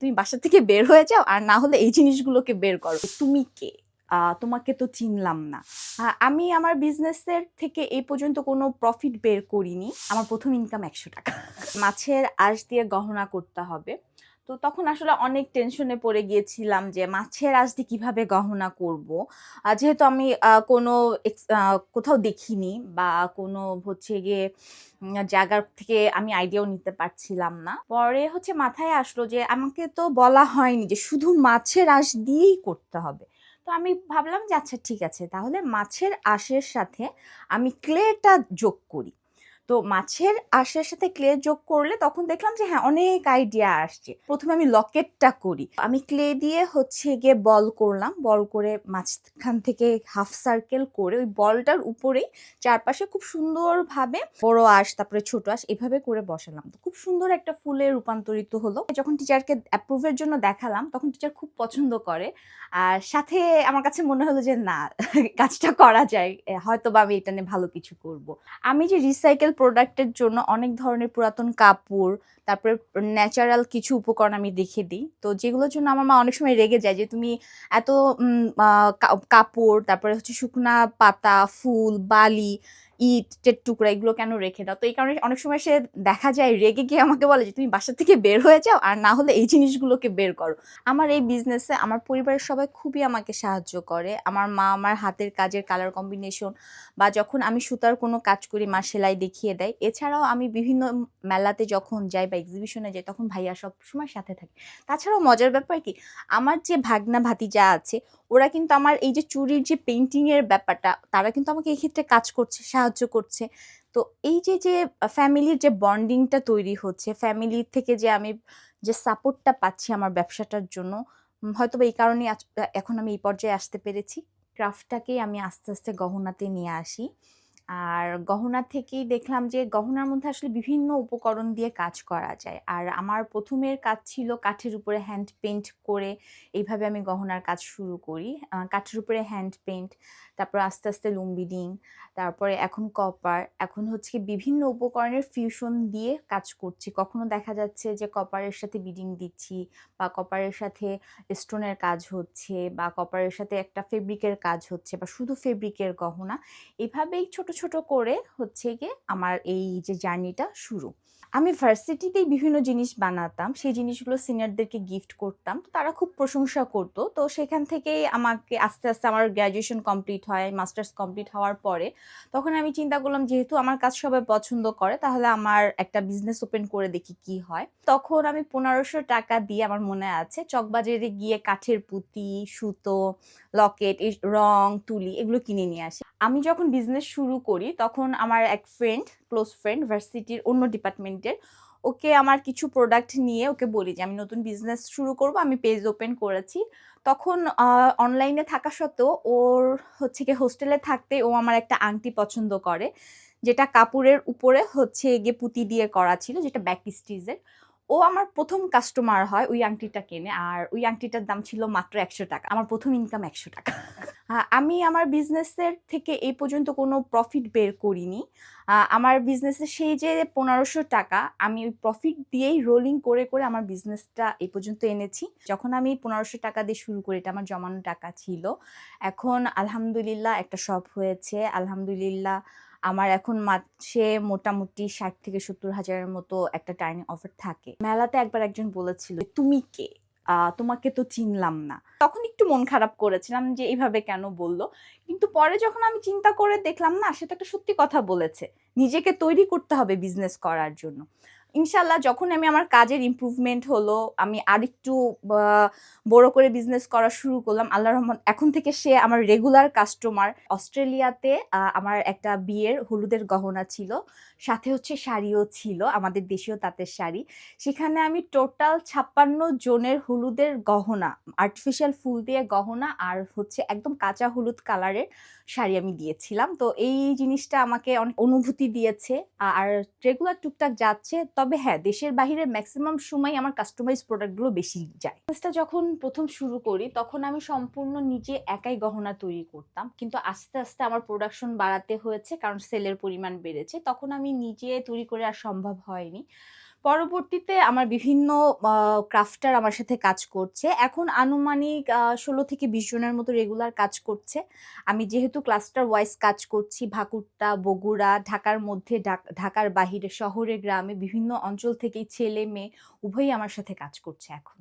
তুমি বাসা থেকে বের হয়ে যাও, আর না হলে এই জিনিসগুলোকে বের করো। তুমি কে? তোমাকে তো চিনলাম না। আমি আমার বিজনেসের থেকে এই পর্যন্ত কোনো প্রফিট বের করিনি। আমার প্রথম ইনকাম ১০০ টাকা। মাছের আঁশ দিয়ে গহনা করতে হবে। তো তখন আসলে অনেক টেনশনে পড়ে গিয়েছিলাম যে মাছের আঁশ দিয়ে কিভাবে গহনা করব। যেহেতু আমি কোনো কোথাও দেখিনি বা কোনো হচ্ছে গিয়ে জায়গার থেকে আমি আইডিয়াও নিতে পারছিলাম না। পরে হচ্ছে মাথায় আসলো যে আমাকে তো বলা হয়নি যে শুধু মাছের আঁশ দিয়েই করতে হবে। তো আমি ভাবলাম যে আচ্ছা ঠিক আছে, তাহলে মাছের আঁশের সাথে আমি ক্লেটা যোগ করি। তো মাছের আঁশের সাথে ক্লে যোগ করলে তখন দেখলাম যে হ্যাঁ, অনেক আইডিয়া আসছে। প্রথমে আমি লকেটটা করি। আমি ক্লে দিয়ে হচ্ছে গিয়ে বল করলাম, বল করে মাঝখান থেকে হাফ সার্কেল করে ওই বলটার উপরেই চারপাশে খুব সুন্দরভাবে বড় আঁশ, তারপরে ছোট আঁশ এভাবে করে বসালাম। তো খুব সুন্দর একটা ফুলে রূপান্তরিত হলো। যখন টিচারকে অ্যাপ্রুভের জন্য দেখালাম তখন টিচার খুব পছন্দ করে। আর সাথে আমার কাছে মনে হলো যে না, কাজটা করা যায়, হয়তো বা আমি এটা নিয়ে ভালো কিছু করব। আমি যে রিসাইকেল প্রোডাক্টের জন্য অনেক ধরনের পুরাতন কাপড়, তারপরে ন্যাচারাল কিছু উপকরণ আমি রেখে দিই। তো যেগুলোর জন্য আমার মা অনেক সময় রেগে যায় যে তুমি এত কাপড়, তারপরে হচ্ছে শুকনা পাতা, ফুল, বালি, ইটের টুকরা এগুলো কেন রেখে দাও। তো এই কারণে অনেক সময় সে দেখা যায় রেগে গিয়ে আমাকে বলে যে তুমি বাসা থেকে বের হয়ে যাও, আর না হলে এই জিনিসগুলোকে বের করো। আমার এই বিজনেসে আমার পরিবারের সবাই খুবই আমাকে সাহায্য করে। আমার মা আমার হাতের কাজের কালার কম্বিনেশন বা যখন আমি সুতার কোনো কাজ করি মা সেলাই দেখিয়ে দেয়। এছাড়াও আমি বিভিন্ন মেলাতে যখন যাই বা এক্সিবিশনে যাই তখন ভাইয়া সবসময় সাথে থাকে। তাছাড়াও মজার ব্যাপার কি, আমার যে ভাগনা ভাতিজা আছে ওরা কিন্তু আমার এই যে চুড়ির যে পেইন্টিং এর ব্যাপারটা, তারা কিন্তু আমাকে এই ক্ষেত্রে কাজ করছে, সাহায্য করছে। তো এই যে যে ফ্যামিলির যে বন্ডিংটা তৈরি হচ্ছে, ফ্যামিলির থেকে যে আমি যে সাপোর্টটা পাচ্ছি আমার ব্যবসাটার জন্য, হয়তোবা এই কারণেই এখন আমি এই পর্যায়ে আসতে পেরেছি। ক্রাফটটাকেই আমি আস্তে আস্তে গহনাতে নিয়ে আসি। আর গহনা থেকেই দেখলাম যে গহনার মধ্যে আসলে বিভিন্ন উপকরণ দিয়ে কাজ করা যায়। আর আমার প্রথমের কাজ ছিল কাঠের উপরে হ্যান্ড পেইন্ট করে, এইভাবে আমি গহনার কাজ শুরু করি। কাঠের উপরে হ্যান্ড পেইন্ট, তারপর আস্তে আস্তে লুম বিডিং, তারপরে এখন কপার, এখন হচ্ছে কি বিভিন্ন উপকরণের ফিউশন দিয়ে কাজ করছি। কখনো দেখা যাচ্ছে যে কপারের সাথে বিডিং দিচ্ছি, বা কপারের সাথে স্টোনের কাজ হচ্ছে, বা কপারের সাথে একটা ফেব্রিকের কাজ হচ্ছে, বা শুধু ফেব্রিকের গহনা। এভাবেই ছোট ছোট করে হচ্ছে গিয়ে আমার এই যে জার্নিটা শুরু। আমি ভার্সিটিতেই বিভিন্ন জিনিস বানাতাম, সেই জিনিসগুলো সিনিয়রদেরকে গিফট করতাম, তো তারা খুব প্রশংসা করতো। তো সেখান থেকেই আমাকে আস্তে আস্তে আমার গ্র্যাজুয়েশন কমপ্লিট হয়, মাস্টার্স কমপ্লিট হওয়ার পরে তখন আমি চিন্তা করলাম যেহেতু আমার কাজ সবাই পছন্দ করে তাহলে আমার একটা বিজনেস ওপেন করে দেখি কি হয়। তখন আমি ১৫০০ টাকা দিয়ে, আমার মনে আছে, চকবাজারে গিয়ে কাঠের পুঁতি, সুতো, লকেট, রং, তুলি এগুলো কিনে নিয়ে আসি। আমি যখন বিজনেস শুরু করি তখন আমার এক ফ্রেন্ড, ক্লোজ ফ্রেন্ড, ভার্সিটির অন্য ডিপার্টমেন্টের, ওকে আমার কিছু প্রোডাক্ট নিয়ে ওকে বলি যে আমি নতুন বিজনেস শুরু করব, আমি পেজ ওপেন করেছি। তখন অনলাইনে থাকা সত্ত্বেও ওর হচ্ছে গিয়ে হোস্টেলে থাকতে ও আমার একটা আংটি পছন্দ করে, যেটা কাপড়ের উপরে হচ্ছে গিয়ে পুঁতি দিয়ে করা ছিল, যেটা ব্যাক স্টিচের। ও আমার প্রথম কাস্টমার হয়, ওই আংটিটা কেনে, আর ওই আংটিটার দাম ছিল মাত্র ১০০ টাকা। আমার প্রথম ইনকাম ১০০ টাকা। আমি আমার বিজনেসের থেকে এই পর্যন্ত কোনো প্রফিট বের করিনি। আমার বিজনেসে সেই যে ১৫০০ টাকা আমি ওই প্রফিট দিয়েই রোলিং করে করে আমার বিজনেসটা এই পর্যন্ত এনেছি। যখন আমি ১৫০০ টাকা দিয়ে শুরু করি, এটা আমার জমানো টাকা ছিল। এখন আলহামদুলিল্লাহ একটা শপ হয়েছে। আলহামদুলিল্লাহ আমার এখন মাসে মোটামুটি ৬০ থেকে ৭০ হাজারের মতো একটা টার্নিং অফার থাকে। মেলাতে একবার একজন বলেছিল, তুমি কে? তোমাকে তো চিনলাম না। তখন একটু মন খারাপ করেছিলাম যে এইভাবে কেন বলল। কিন্তু পরে যখন আমি চিন্তা করে দেখলাম না, সে তো একটা সত্যি কথা বলেছে। নিজেকে তৈরি করতে হবে বিজনেস করার জন্য। ইনশাল্লাহ যখন আমি আমার কাজের ইমপ্রুভমেন্ট হলো, আমি আরেকটু বা বড় করে বিজনেস করা শুরু করলাম, আল্লাহর রহমত এখন থেকে সে আমার রেগুলার কাস্টমার। অস্ট্রেলিয়াতে আমার একটা বিয়ের হলুদের গহনা ছিল, সাথে হচ্ছে শাড়িও ছিল, আমাদের দেশীয় তাঁতের শাড়ি। সেখানে আমি টোটাল ৫৬ জনের হলুদের গহনা, আর্টিফিশিয়াল ফুল দিয়ে গহনা, আর হচ্ছে একদম কাঁচা হলুদ কালারের শাড়ি আমি দিয়েছিলাম। তো এই জিনিসটা আমাকে অনেক অনুভূতি দিয়েছে। আর রেগুলার টুকটাক যাচ্ছে, তবে হ্যাঁ, দেশের বাহিরে ম্যাক্সিমাম সময় আমার কাস্টমাইজ প্রোডাক্টগুলো বেশি যায়। কাজটা যখন প্রথম শুরু করি তখন আমি সম্পূর্ণ নিজে একাই গহনা তৈরি করতাম, কিন্তু আস্তে আস্তে আমার প্রোডাকশন বাড়াতে হয়েছে কারণ সেলের পরিমাণ বেড়েছে। তখন আমি নিজে তৈরি করে আর সম্ভব হয়নি। পরবর্তীতে আমার বিভিন্ন ক্রাফটার আমার সাথে কাজ করছে। এখন আনুমানিক ১৬ থেকে ২০ জনের মতো রেগুলার কাজ করছে। আমি যেহেতু ক্লাস্টার ওয়াইজ কাজ করছি, ভাকুর্তা, বগুড়া, ঢাকার মধ্যে, ঢাকার বাহিরে, শহরে, গ্রামে বিভিন্ন অঞ্চল থেকেই ছেলে-মেয়ে উভয়ই আমার সাথে কাজ করছে এখন।